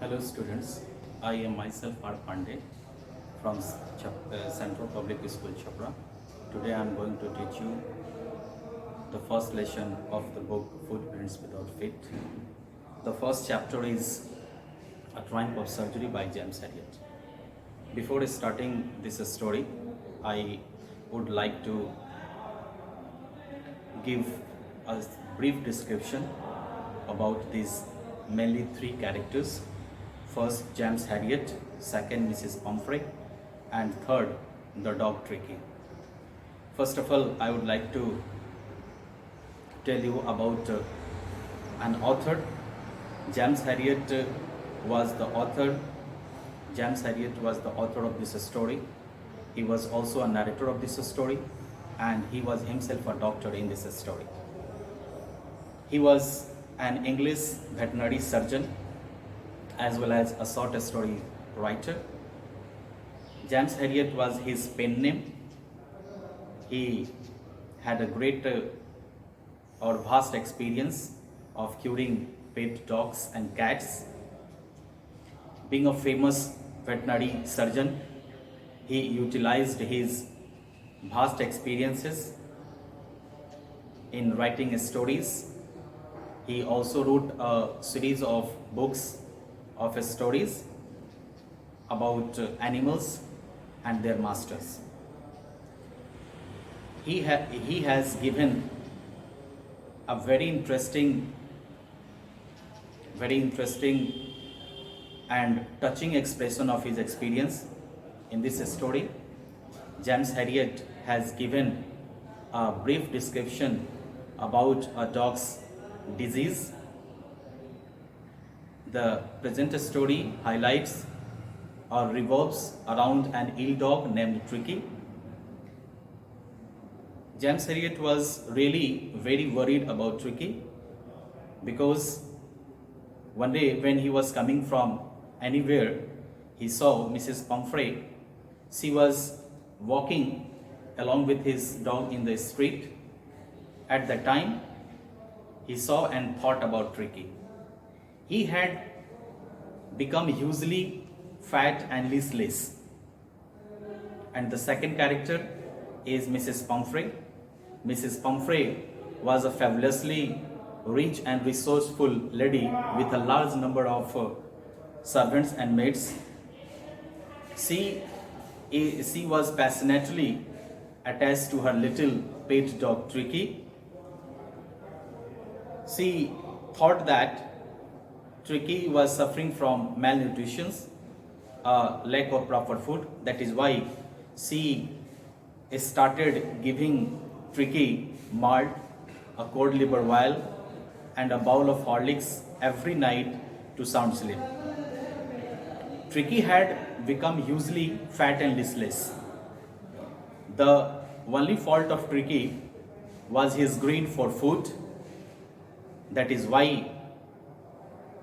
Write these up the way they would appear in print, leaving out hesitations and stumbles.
Hello students, I am myself PART-1 from Central Public School Chopra. Today I am going to teach you the first lesson of the book Footprints Without Feet. The first chapter is A Triumph of Surgery by James Herriot. Before starting this story, I would like to give a brief description about these mainly three characters. First, James Herriot, second, Mrs. Pumphrey, and third, the dog Tricky. First of all, I would like to tell you about an author. James Herriot was the author. James Herriot was the author of this story. He was also a narrator of this story, and he was himself a doctor in this story. He was an English veterinary surgeon as well as a short story writer. James Herriot was his pen name. He had a great or vast experience of curing pet dogs and cats. Being a famous veterinary surgeon, he utilized his vast experiences in writing stories. He also wrote a series of books of stories about animals and their masters. He has given a very interesting and touching expression of his experience in this story. James Herriot has given a brief description about a dog's disease. The present story highlights or revolves around an ill dog named Tricky. James Herriot was really very worried about Tricky because one day when he was coming from anywhere, he saw Mrs. Pumphrey. She was walking along with his dog in the street. At that time, he saw and thought about Tricky. He had become hugely fat and listless. And the second character is Mrs. Pumphrey. Mrs. Pumphrey was a fabulously rich and resourceful lady with a large number of servants and maids. She was passionately attached to her little pet dog Tricky. She thought that Tricky was suffering from malnutrition, lack of proper food. That is why she started giving Tricky malt, a cold liver oil, and a bowl of Horlicks every night to sound sleep. Tricky had become hugely fat and listless. The only fault of Tricky was his greed for food. That is why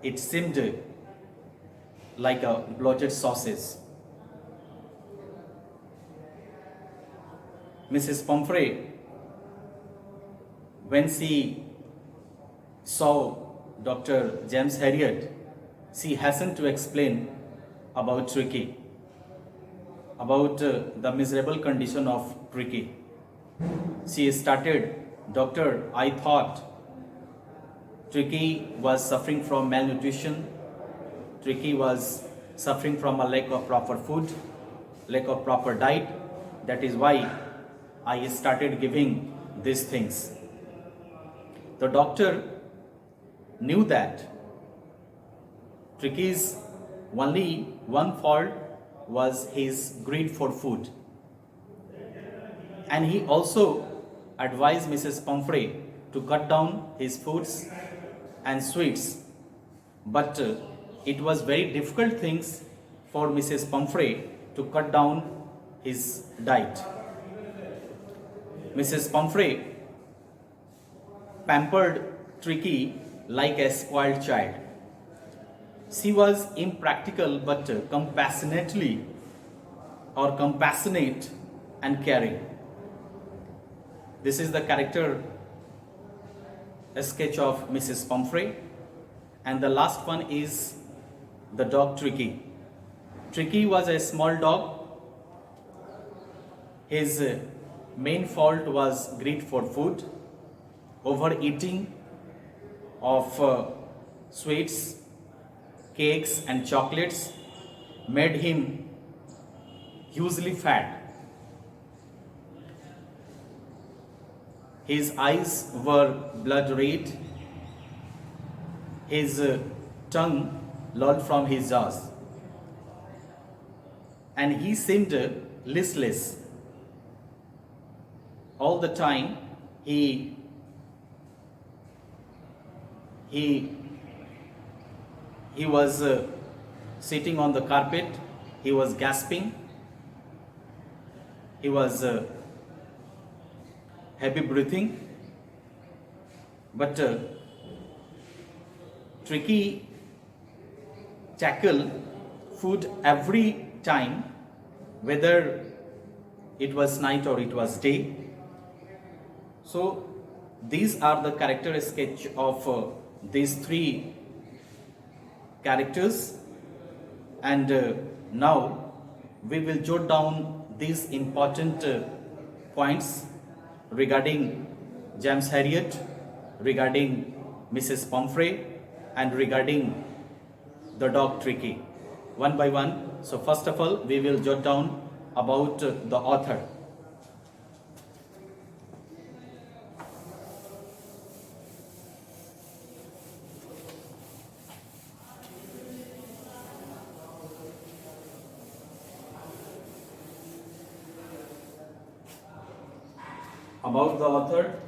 it seemed like a bloated sausage. Mrs. Pumphrey, when she saw Dr. James Herriot, she hastened to explain about Tricky, about the miserable condition of Tricky. She started, "Doctor, I thought Tricky was suffering from malnutrition. Tricky was suffering from a lack of proper food, lack of proper diet. That is why I started giving these things." The doctor knew that Tricky's only one fault was his greed for food. And he also advised Mrs. Pumphrey to cut down his foods and sweets. But it was very difficult things for Mrs. Pumphrey to cut down his diet. Mrs. Pumphrey pampered Tricky like a spoiled child. She was impractical but compassionate and caring. This is the character sketch of Mrs. Pumphrey. And the last one is the dog Tricky. Tricky was a small dog. His main fault was greed for food, overeating of sweets, cakes and chocolates made him hugely fat. His eyes were blood red, his tongue lolled from his jaws, and he seemed listless. All the time he was sitting on the carpet, he was gasping, he was heavy breathing, but Tricky tackle food every time, whether it was night or it was day. So these are the character sketch of these three characters, and now we will jot down these important points regarding James Harriet, regarding Mrs. Pomfrey, and regarding the dog Tricky, one by one. So first of all, we will jot down about the author. About the author,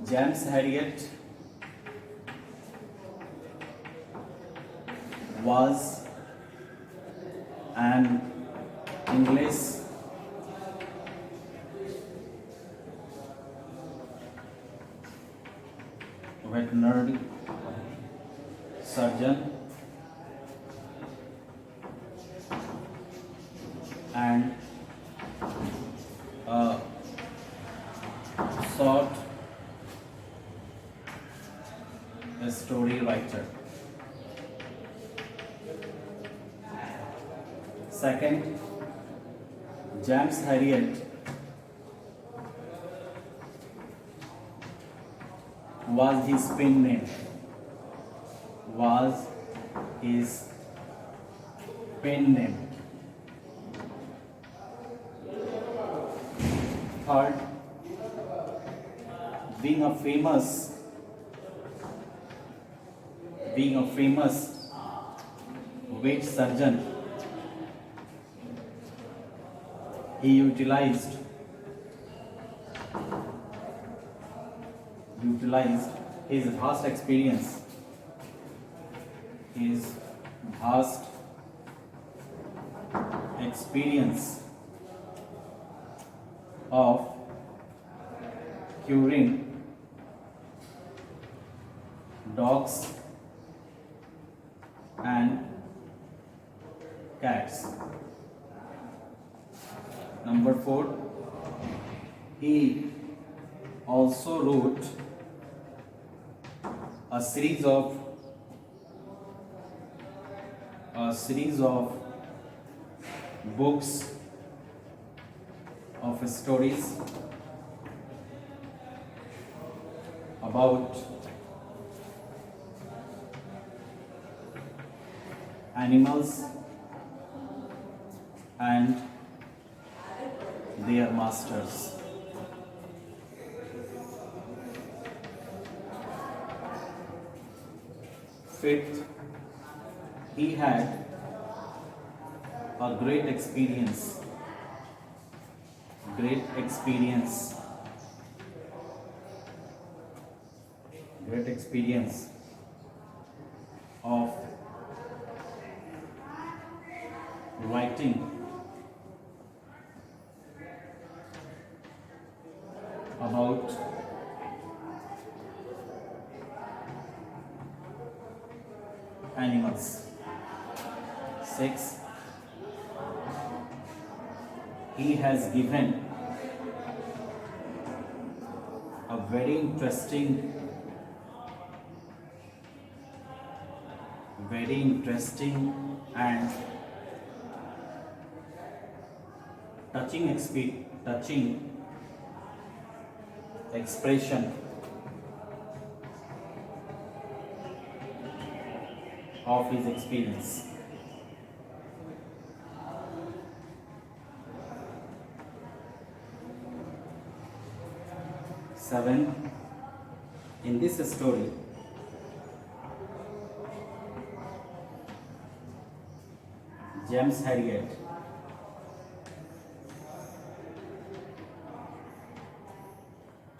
James Harriet was an English veterinary surgeon and a short story writer. Second, James Harriet was his pen name. Was his pen name. Third, being a famous vet surgeon, he utilized his vast experience of curing dogs and cats. Number 4, he also wrote a series of books of stories about animals and their masters. Fifth, he had a great experience of writing about animals. 6, he has given a very interesting and touching expression of his experience. Seven. In this story, James Harriet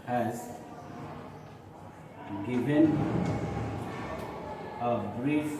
has given a brief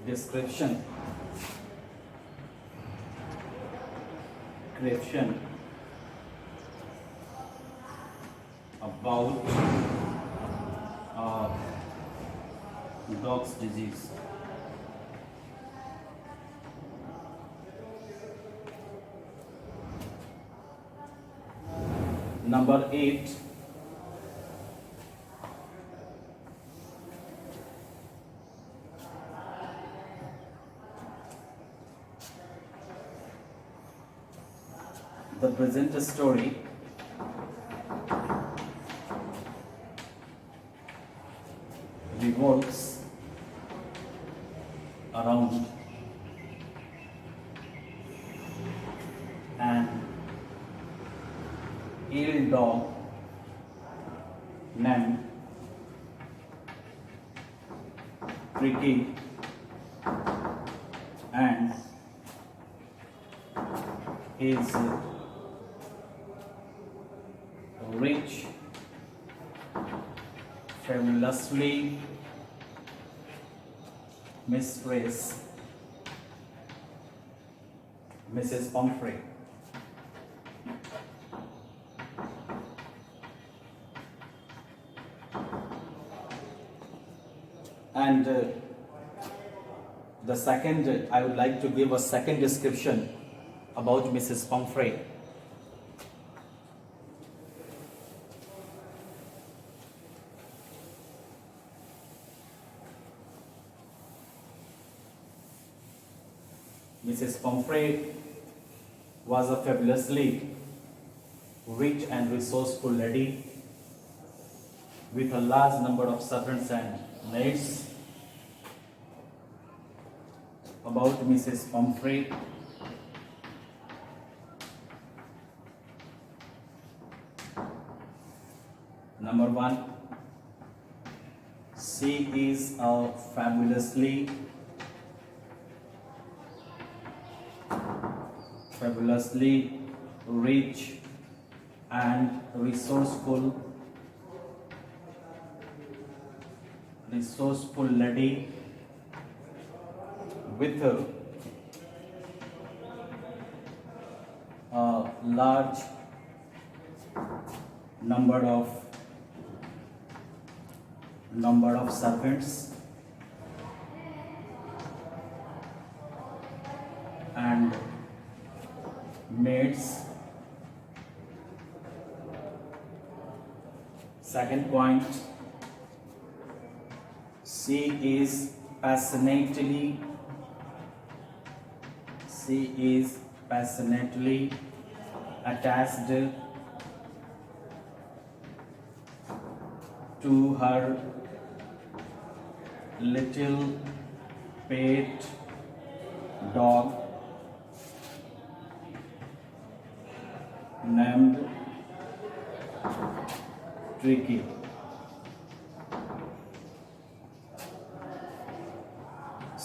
description about dog's disease. Number 8. The present story revolves around an ill dog named Tricky and his rich, fabulously mistress, Mrs. Pumphrey. And the second, I would like to give a second description about Mrs. Pumphrey. Mrs. Pumphrey was a fabulously rich and resourceful lady with a large number of servants and maids. About Mrs. Pumphrey, number 1, she is a fabulously rich and resourceful lady with a large number of servants and maids. Second point, she is passionately attached to her little pet dog named Tricky.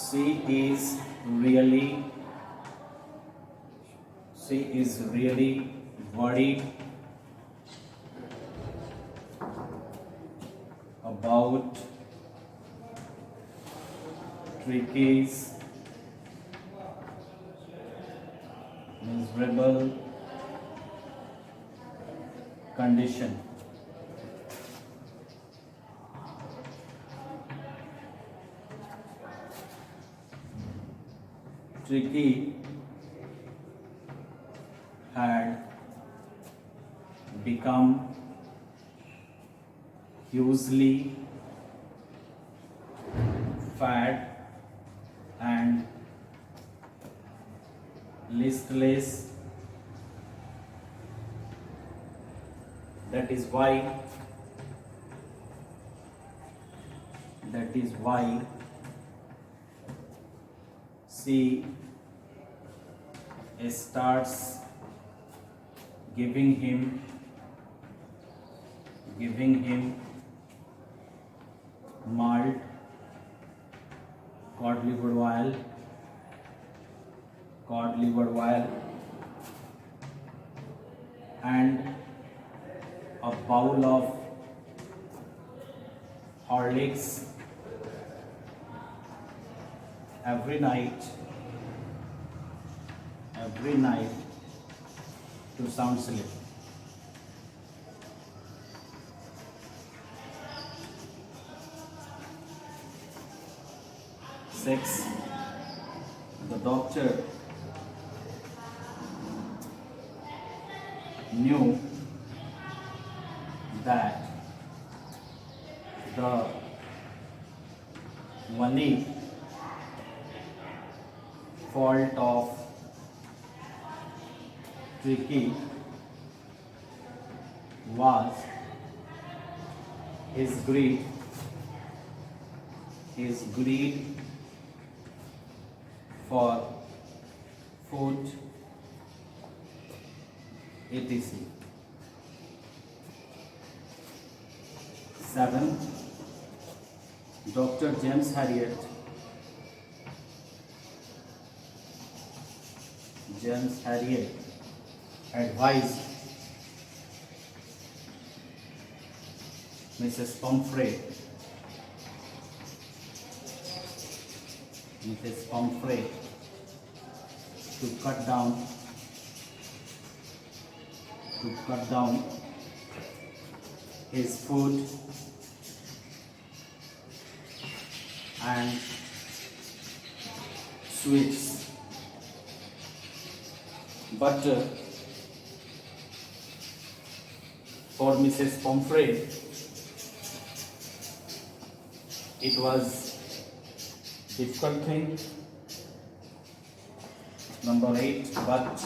She is really worried about Tricky's miserable condition. Tricky had become hugely fat and listless. That is why she starts giving him malt cod liver oil and a bowl of Horlicks every night to sound sleep. 6. The doctor knew that the only fault of Tricky was his greed for food, etc. 7. Dr. James Harriet advised Mrs. Pumphrey to cut down his food and sweets, but for Mrs. Pumphrey it was difficult thing. Number 8. But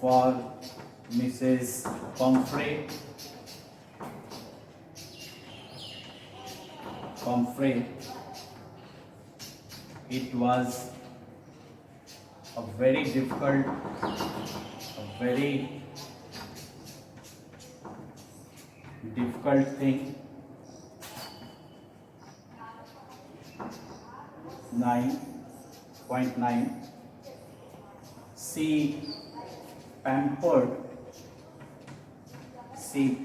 for Mrs. Pumphrey it was a very difficult thing. 9.9. She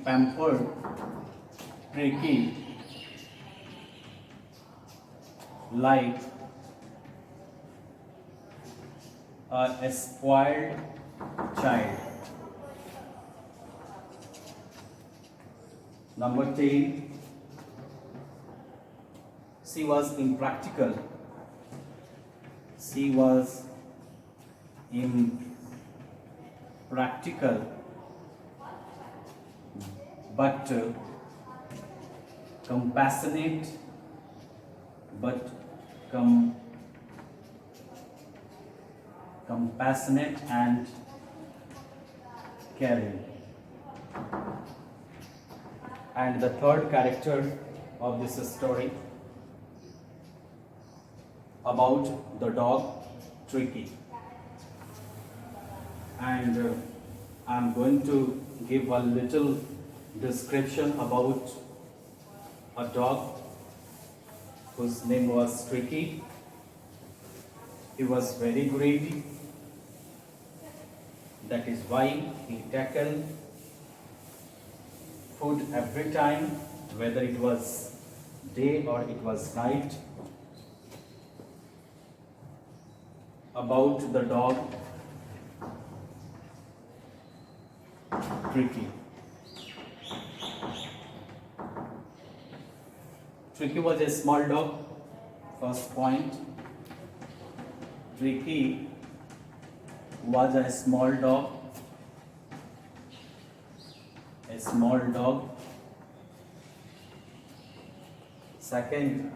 pampered Tricky like a spoiled child. Number 10. She was impractical. But compassionate and caring. And the third character of this story about the dog Tricky, and I'm going to give a little description about a dog whose name was Tricky. He was very greedy. That is why he tackled food every time, whether it was day or it was night. About the dog Tricky. Tricky was a small dog. First point, Tricky was a small dog. A small dog. Second,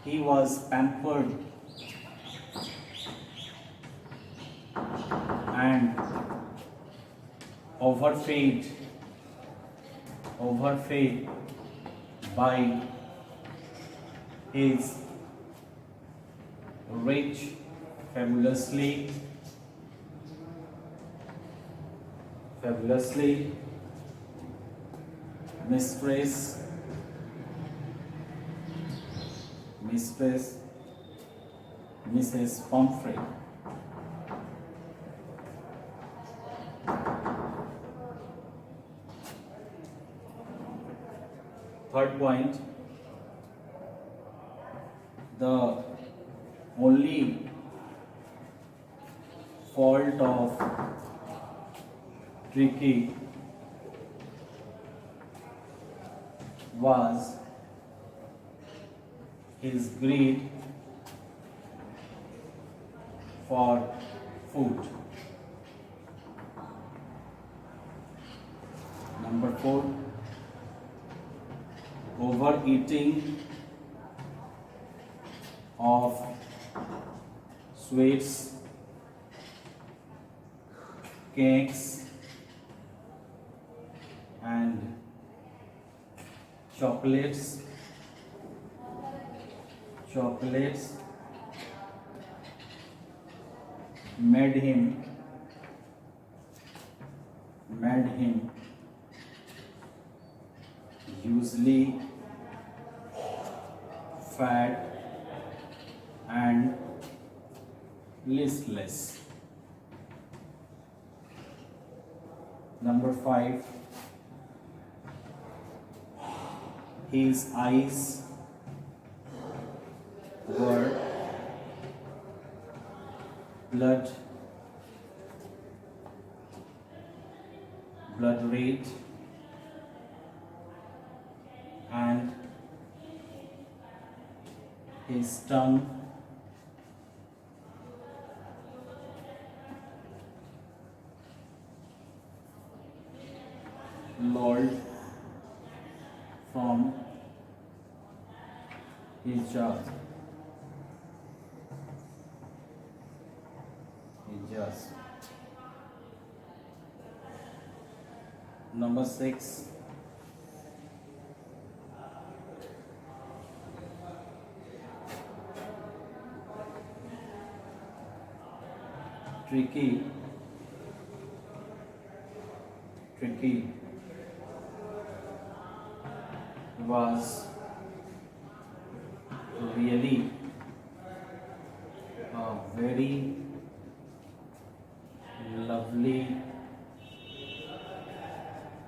he was pampered and overfed by his rich, fabulously mistress Mrs. Pomfrey. Third point, the only fault of Tricky was his greed for food. Number 4, overeating of sweets, cakes and chocolates made him usually fat and listless. Number 5, his eyes were blood red and his tongue lolled from his jaws. Number 6, Tricky was really a very lovely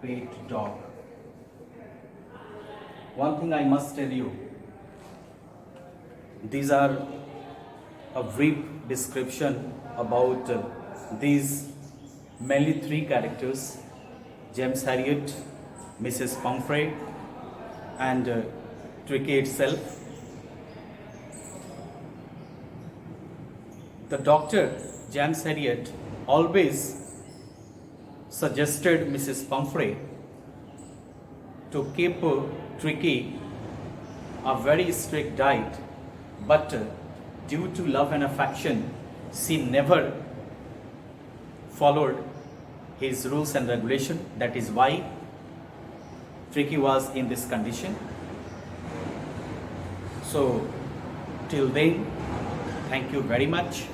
pet dog. One thing I must tell you, these are a brief description about these mainly 3 characters: James Harriet, Mrs. Pomfrey and Tricky itself. The doctor, James Harriet, always suggested Mrs. Pomfrey to keep Tricky a very strict diet, but due to love and affection, she never followed his rules and regulation. That is why Tricky was in this condition. So till then, thank you very much.